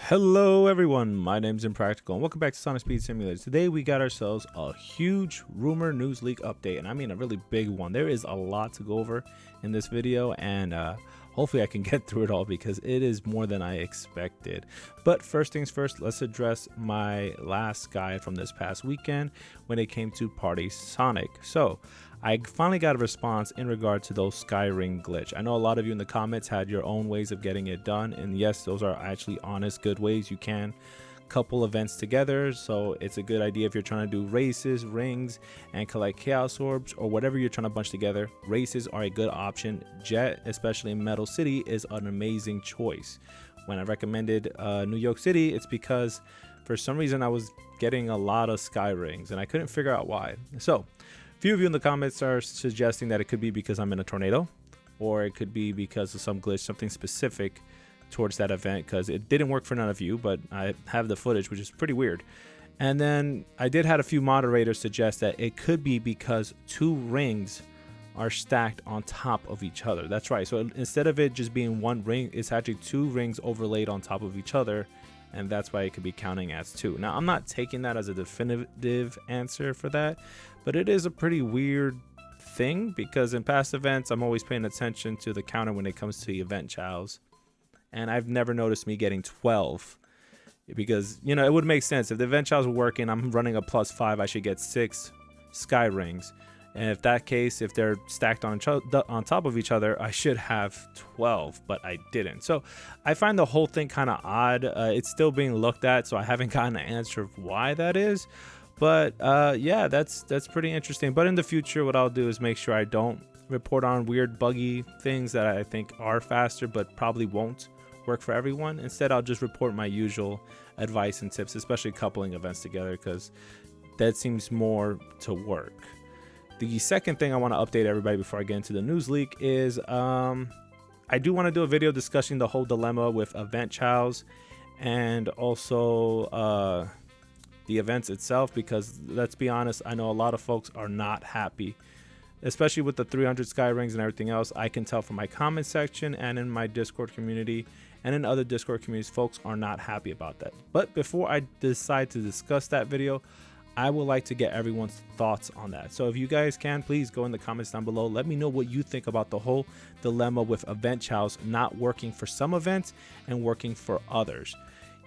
Hello everyone, my name's Impractical and welcome back to Sonic Speed Simulator. Today we got ourselves a huge rumor news leak update, and I mean a really big one. There is a lot to go over in this video, and hopefully I can get through it all because it is more than I expected. But first things first, let's address my last guide from this past weekend when it came to Party Sonic. So I finally got a response in regard to those Skyring glitch. I know a lot of you in the comments had your own ways of getting it done, and yes, those are actually honest, good ways. You can couple events together, so it's a good idea if you're trying to do races, rings, and collect chaos orbs, or whatever you're trying to bunch together. Races are a good option. Jet, especially in Metal City, is an amazing choice. When I recommended New York City, it's because for some reason I was getting a lot of sky rings and I couldn't figure out why. So few of you in the comments are suggesting that it could be because I'm in a tornado, or it could be because of some glitch, something specific towards that event, because it didn't work for none of you, but I have the footage, which is pretty weird. And then I did have a few moderators suggest that it could be because two rings are stacked on top of each other. That's right. So instead of it just being one ring, it's actually two rings overlaid on top of each other, and that's why it could be counting as two. Now, I'm not taking that as a definitive answer for that, but it is a pretty weird thing because in past events, I'm always paying attention to the counter when it comes to event chows, and I've never noticed me getting 12 because, you know, it would make sense. If the event chows were working, I'm running a +5, I should get 6 sky rings. And if that case, if they're stacked on top of each other, I should have 12, but I didn't. So I find the whole thing kind of odd. It's still being looked at, so I haven't gotten an answer of why that is. But yeah, that's pretty interesting. But in the future, what I'll do is make sure I don't report on weird buggy things that I think are faster, but probably won't work for everyone. Instead, I'll just report my usual advice and tips, especially coupling events together, because that seems more to work. The second thing I want to update everybody before I get into the news leak is I do want to do a video discussing the whole dilemma with event chows and also the events itself, because let's be honest, I know a lot of folks are not happy, especially with the 300 sky rings and everything else. I can tell from my comment section and in my Discord community and in other Discord communities, folks are not happy about that. But before I decide to discuss that video, I would like to get everyone's thoughts on that. So if you guys can, please go in the comments down below. Let me know what you think about the whole dilemma with event chows not working for some events and working for others.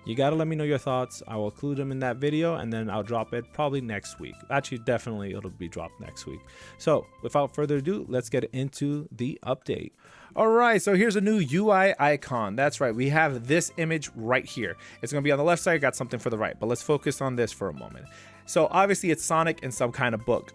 You gotta let me know your thoughts. I will include them in that video, and then I'll drop it probably next week. Actually, definitely it'll be dropped next week. So without further ado, let's get into the update. All right, so here's a new UI icon. That's right, we have this image right here. It's gonna be on the left side, got something for the right, but let's focus on this for a moment. So obviously it's Sonic in some kind of book.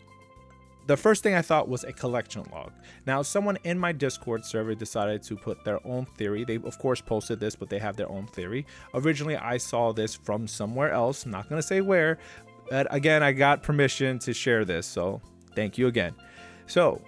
The first thing I thought was a collection log. Now, someone in my Discord server decided to put their own theory. They, of course, posted this, but they have their own theory. Originally, I saw this from somewhere else. I'm not going to say where, but again, I got permission to share this, so thank you again. So,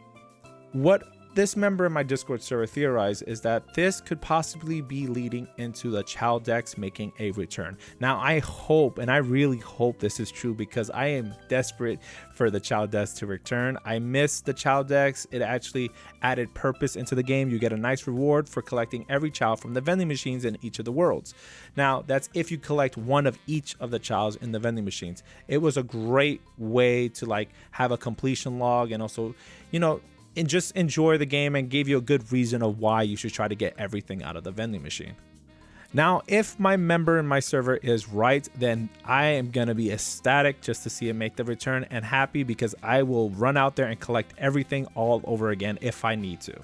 what this member in my Discord server theorized is that this could possibly be leading into the Chao decks making a return. Now, I hope, and I really hope this is true, because I am desperate for the Chao decks to return. I miss the Chao decks. It actually added purpose into the game. You get a nice reward for collecting every Chao from the vending machines in each of the worlds. Now, that's if you collect one of each of the Chaos in the vending machines. It was a great way to like have a completion log and also, you know, and just enjoy the game and give you a good reason of why you should try to get everything out of the vending machine. Now, if my member in my server is right, then I am going to be ecstatic just to see it make the return, and happy because I will run out there and collect everything all over again if I need to.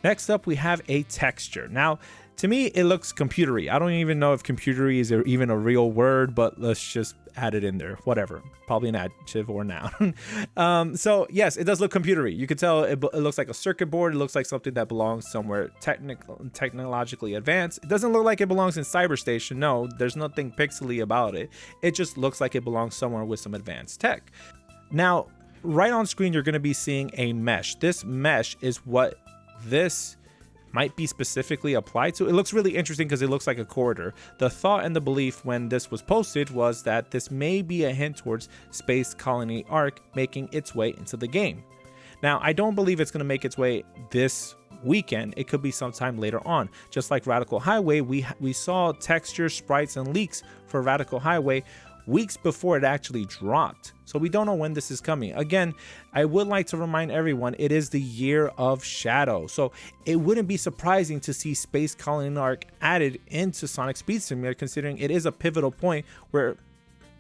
Next up, we have a texture. Now, to me, it looks computery. I don't even know if computery is even a real word, but let's just add it in there. Whatever. Probably an adjective or a noun. So yes, it does look computery. You can tell it looks like a circuit board. It looks like something that belongs somewhere technologically advanced. It doesn't look like it belongs in Cyberstation. No, there's nothing pixely about it. It just looks like it belongs somewhere with some advanced tech. Now, right on screen, you're going to be seeing a mesh. This mesh is what this might be specifically applied to. It looks really interesting because it looks like a corridor. The thought and the belief when this was posted was that this may be a hint towards Space Colony Arc making its way into the game. Now, I don't believe it's going to make its way this weekend. It could be sometime later on. Just like Radical Highway, we saw textures, sprites, and leaks for Radical Highway weeks before it actually dropped. So we don't know when this is coming. Again, I would like to remind everyone, it is the year of Shadow. So it wouldn't be surprising to see Space Colony Arc added into Sonic Speed Simulator, considering it is a pivotal point where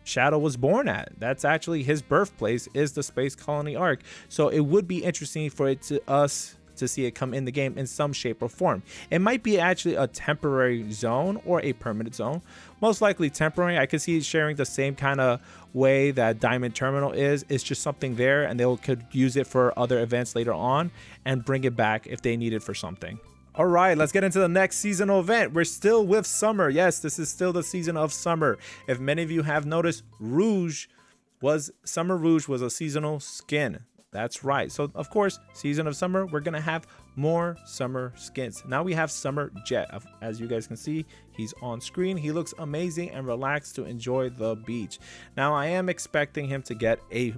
Shadow was born at. That's actually his birthplace, is the Space Colony Arc. So it would be interesting for us to see it come in the game in some shape or form. It might be actually a temporary zone or a permanent zone. Most likely temporary. I could see it sharing the same kind of way that Diamond Terminal is. It's just something there, and they could use it for other events later on and bring it back if they need it for something. All right, let's get into the next seasonal event. We're still with summer. Yes, this is still the season of summer. If many of you have noticed, Summer Rouge was a seasonal skin. That's right. So of course, season of summer, we're gonna have more summer skins. Now we have Summer Jet. As you guys can see, he's on screen. He looks amazing and relaxed to enjoy the beach. Now I am expecting him to get a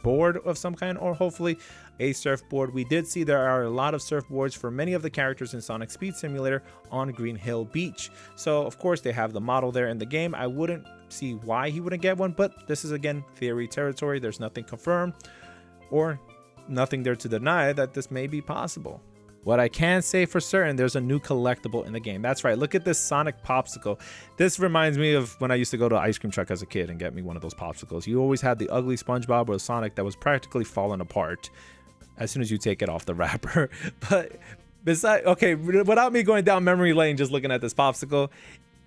board of some kind, or hopefully a surfboard. We did see there are a lot of surfboards for many of the characters in Sonic Speed Simulator on Green Hill Beach. So of course they have the model there in the game. I wouldn't see why he wouldn't get one, but this is again theory territory. There's nothing confirmed or nothing there to deny that this may be possible. What I can say for certain, there's a new collectible in the game. That's right. Look at this Sonic Popsicle. This reminds me of when I used to go to ice cream truck as a kid and get me one of those popsicles. You always had the ugly SpongeBob or Sonic that was practically falling apart as soon as you take it off the wrapper. But besides, okay, without me going down memory lane just looking at this popsicle,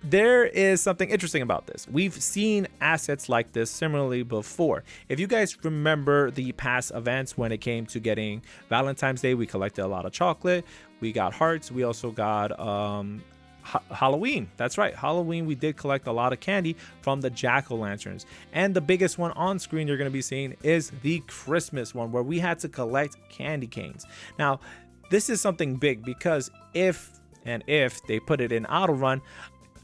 there is something interesting about this. We've seen assets like this similarly before. If you guys remember the past events when it came to getting Valentine's Day, we collected a lot of chocolate, we got hearts, we also got Halloween. That's right, Halloween, we did collect a lot of candy from the jack-o'-lanterns. And the biggest one on screen you're going to be seeing is the Christmas one, where we had to collect candy canes. Now, this is something big because if they put it in auto run,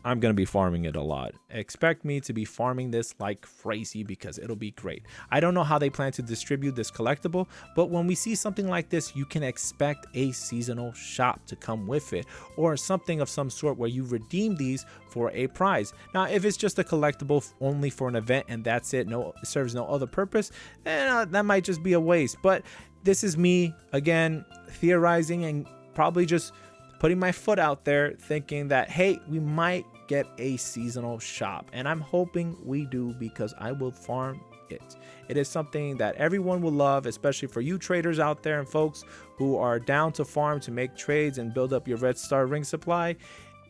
I'm going to be farming it a lot. Expect me to be farming this like crazy because it'll be great. I don't know how they plan to distribute this collectible, but when we see something like this, you can expect a seasonal shop to come with it, or something of some sort where you redeem these for a prize. Now, if it's just a collectible only for an event and that's it, it serves no other purpose, then that might just be a waste. But this is me, again, theorizing and probably just putting my foot out there thinking that, hey, we might get a seasonal shop, and I'm hoping we do because I will farm it. It is something that everyone will love, especially for you traders out there and folks who are down to farm to make trades and build up your red star ring supply.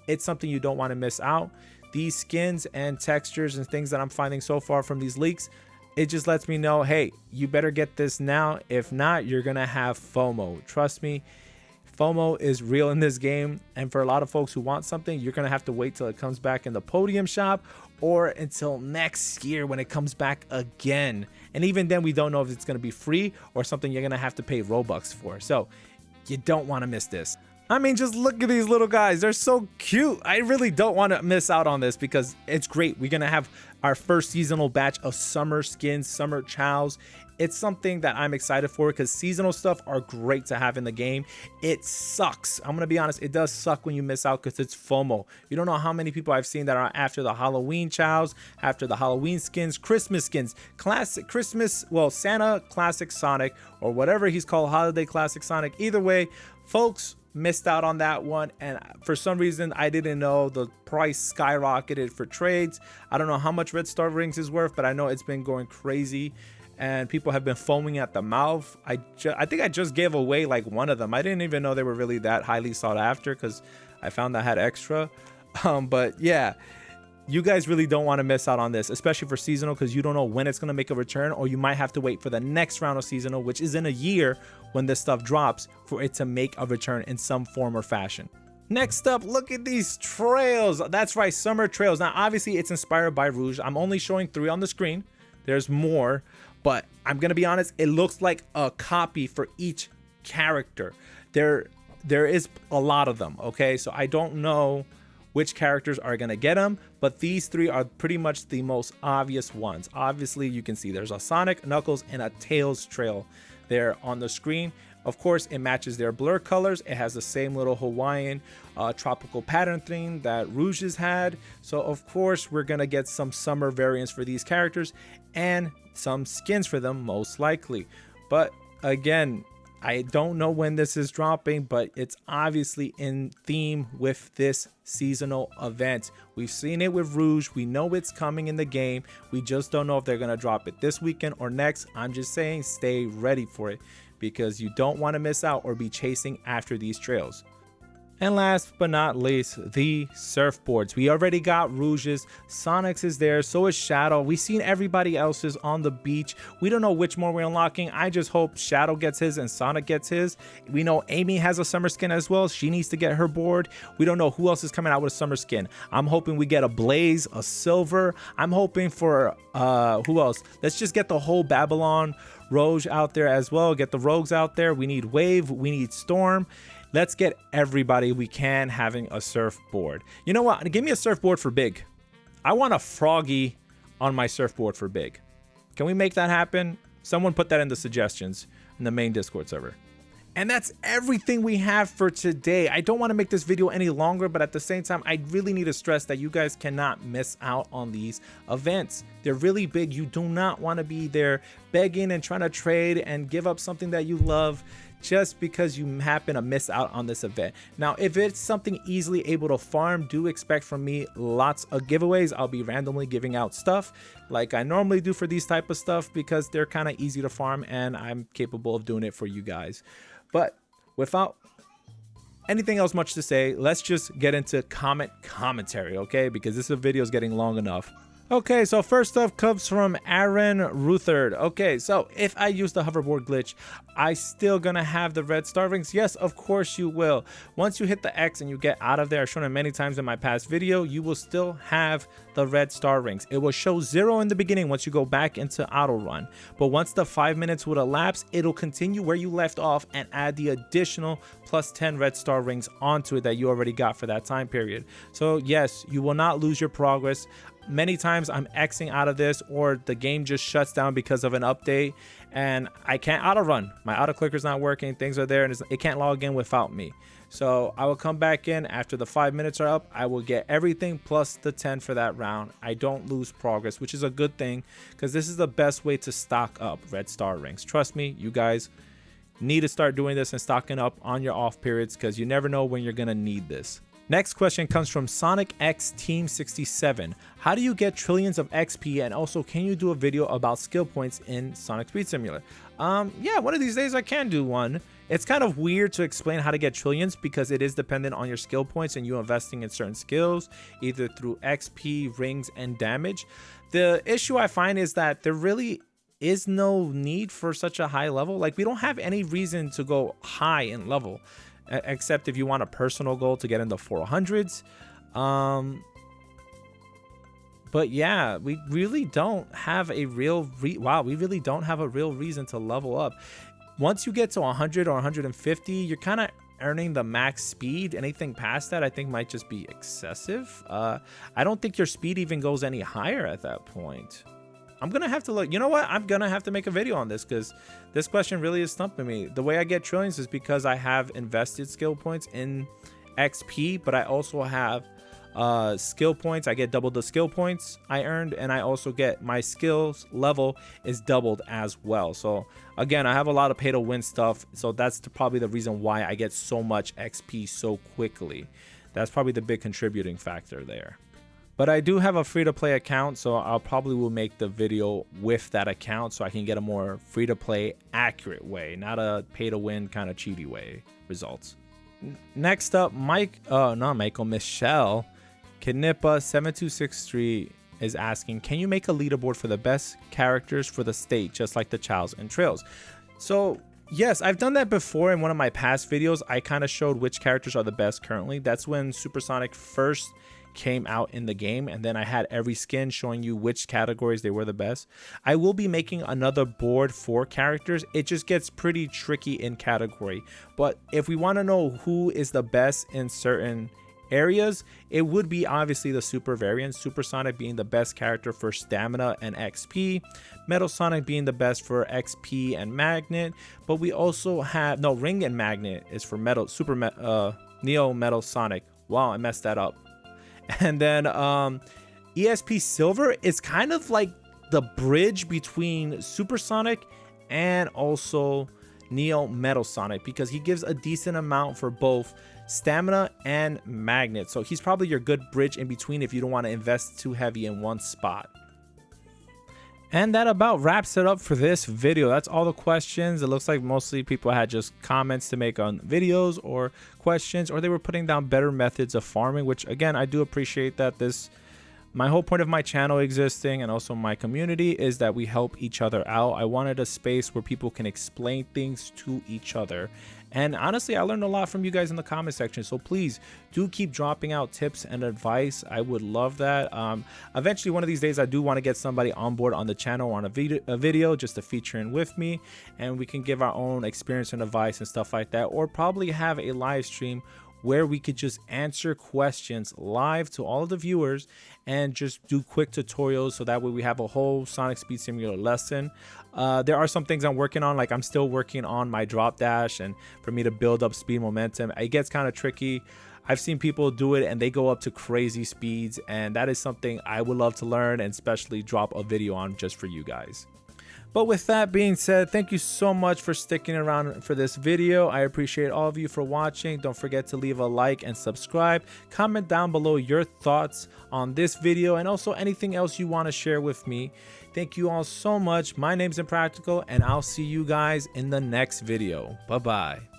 It's something you don't want to miss out. These skins and textures and things that I'm finding so far from these leaks, it just lets me know, hey, you better get this now. If not, you're gonna have FOMO. Trust me, FOMO is real in this game, and for a lot of folks who want something, you're gonna have to wait till it comes back in the podium shop or until next year when it comes back again. And even then, we don't know if it's gonna be free or something you're gonna have to pay Robux for. So you don't want to miss this. I mean, just look at these little guys. They're so cute. I really don't want to miss out on this because it's great. We're going to have our first seasonal batch of summer skins, summer chows. It's something that I'm excited for because seasonal stuff are great to have in the game. It sucks. I'm going to be honest. It does suck when you miss out because it's FOMO. You don't know how many people I've seen that are after the Halloween chows, after the Halloween skins, Christmas skins, classic Christmas, well, Santa Classic Sonic, or whatever he's called, Holiday Classic Sonic. Either way, folks, missed out on that one, and for some reason I didn't know the price skyrocketed for trades. I don't know how much red star rings is worth, but I know it's been going crazy and people have been foaming at the mouth. I think I just gave away like one of them. I didn't even know they were really that highly sought after because I found I had extra. But yeah, you guys really don't want to miss out on this, especially for seasonal, because you don't know when it's going to make a return, or you might have to wait for the next round of seasonal, which is in a year when this stuff drops, for it to make a return in some form or fashion. Next up, look at these trails. That's right, summer trails. Now, obviously, it's inspired by Rouge. I'm only showing 3 on the screen. There's more, but I'm going to be honest, it looks like a copy for each character. There is a lot of them, okay? So I don't know which characters are going to get them, but these 3 are pretty much the most obvious ones. Obviously, you can see there's a Sonic, Knuckles, and a Tails trail there on the screen. Of course, it matches their blur colors. It has the same little Hawaiian tropical pattern thing that Rouge has had. So of course, we're gonna get some summer variants for these characters and some skins for them most likely. But again, I don't know when this is dropping, but it's obviously in theme with this seasonal event. We've seen it with Rouge. We know it's coming in the game. We just don't know if they're going to drop it this weekend or next. I'm just saying stay ready for it because you don't want to miss out or be chasing after these trails. And last but not least, the surfboards. We already got Rouge's, Sonic's is there, so is Shadow. We've seen everybody else's on the beach. We don't know which more we're unlocking. I just hope Shadow gets his and Sonic gets his. We know Amy has a summer skin as well. She needs to get her board. We don't know who else is coming out with a summer skin. I'm hoping we get a Blaze, a Silver. I'm hoping for, who else? Let's just get the whole Babylon Rouge out there as well. Get the Rogues out there. We need Wave. We need Storm. Let's get everybody we can having a surfboard. You know what? Give me a surfboard for Big. I want a Froggy on my surfboard for Big. Can we make that happen? Someone put that in the suggestions in the main Discord server. And that's everything we have for today. I don't want to make this video any longer, but at the same time, I really need to stress that you guys cannot miss out on these events. They're really big. You do not want to be there begging and trying to trade and give up something that you love just because you happen to miss out on this event. Now, if it's something easily able to farm, do expect from me lots of giveaways. I'll be randomly giving out stuff like I normally do for these type of stuff because they're kind of easy to farm and I'm capable of doing it for you guys. But without anything else much to say, let's just get into commentary, okay? Because this video is getting long enough. Okay, so first up comes from Aaron Ruthard. Okay, so if I use the hoverboard glitch, I still gonna have the red star rings? Yes, of course you will. Once you hit the X and you get out of there, I've shown it many times in my past video, you will still have the red star rings. It will show 0 in the beginning once you go back into auto run. But once the 5 minutes would elapse, it'll continue where you left off and add the additional plus 10 red star rings onto it that you already got for that time period. So yes, you will not lose your progress. Many times I'm Xing out of this or the game just shuts down because of an update and I can't auto run. My auto clicker's not working, things are there and it can't log in without me. So I will come back in after the 5 minutes are up. I will get everything plus the 10 for that round. I don't lose progress, which is a good thing because this is the best way to stock up red star rings. Trust me, you guys need to start doing this and stocking up on your off periods because you never know when you're going to need this. Next question comes from Sonic X Team 67. How do you get trillions of XP, and also can you do a video about skill points in Sonic Speed Simulator? Yeah, one of these days I can do one. It's kind of weird to explain how to get trillions because it is dependent on your skill points and you investing in certain skills, either through XP, rings, and damage. The issue I find is that there really is no need for such a high level. Like, we don't have any reason to go high in level, except if you want a personal goal to get in the 400s. But yeah, we really don't have a real we really don't have a real reason to level up. Once you get to 100 or 150, you're kind of earning the max speed. Anything past that I think might just be excessive. I don't think your speed even goes any higher at that point. I'm gonna have to look. You know what? I'm gonna have to make a video on this because this question really is stumping me. The way I get trillions is because I have invested skill points in XP, but I also have skill points. I get double the skill points I earned, and I also get my skills level is doubled as well. So again, I have a lot of pay to win stuff, so that's probably the reason why I get so much XP so quickly. That's probably the big contributing factor there. But I do have a free-to-play account, so I'll probably will make the video with that account so I can get a more free-to-play accurate way, not a pay-to-win kind of cheaty way results. Next up, Michelle Knippa 7263 is asking, can you make a leaderboard for the best characters for the state, just like the Childs and Trails? So yes, I've done that before in one of my past videos. I kind of showed which characters are the best currently. That's when Supersonic first came out in the game, and then I had every skin showing you which categories they were the best. I will be making another board for characters. It just gets pretty tricky in category, but if we want to know who is the best in certain areas, it would be obviously the super variants, Supersonic being the best character for stamina and XP, Metal Sonic being the best for XP and Magnet, but we also have, no, Ring and Magnet is for Metal, Neo Metal Sonic. Wow, I messed that up. And then ESP Silver is kind of like the bridge between Supersonic and also Neo Metal Sonic, because he gives a decent amount for both stamina and magnet. So he's probably your good bridge in between if you don't want to invest too heavy in one spot. And that about wraps it up for this video. That's all the questions. It looks like mostly people had just comments to make on videos or questions, or they were putting down better methods of farming, which again, I do appreciate that. My whole point of my channel existing and also my community is that we help each other out. I wanted a space where people can explain things to each other. And honestly, I learned a lot from you guys in the comment section. So please do keep dropping out tips and advice. I would love that. Eventually, one of these days, I do want to get somebody on board on the channel on a video just to feature in with me. And we can give our own experience and advice and stuff like that. Or probably have a live stream where we could just answer questions live to all of the viewers and just do quick tutorials, so that way we have a whole Sonic Speed Simulator lesson. There are some things I'm working on, like I'm still working on my drop dash, and for me to build up speed momentum, it gets kind of tricky. I've seen people do it and they go up to crazy speeds, and that is something I would love to learn and especially drop a video on just for you guys. But with that being said, thank you so much for sticking around for this video. I appreciate all of you for watching. Don't forget to leave a like and subscribe. Comment down below your thoughts on this video and also anything else you want to share with me. Thank you all so much. My name's Impractical, and I'll see you guys in the next video. Bye-bye.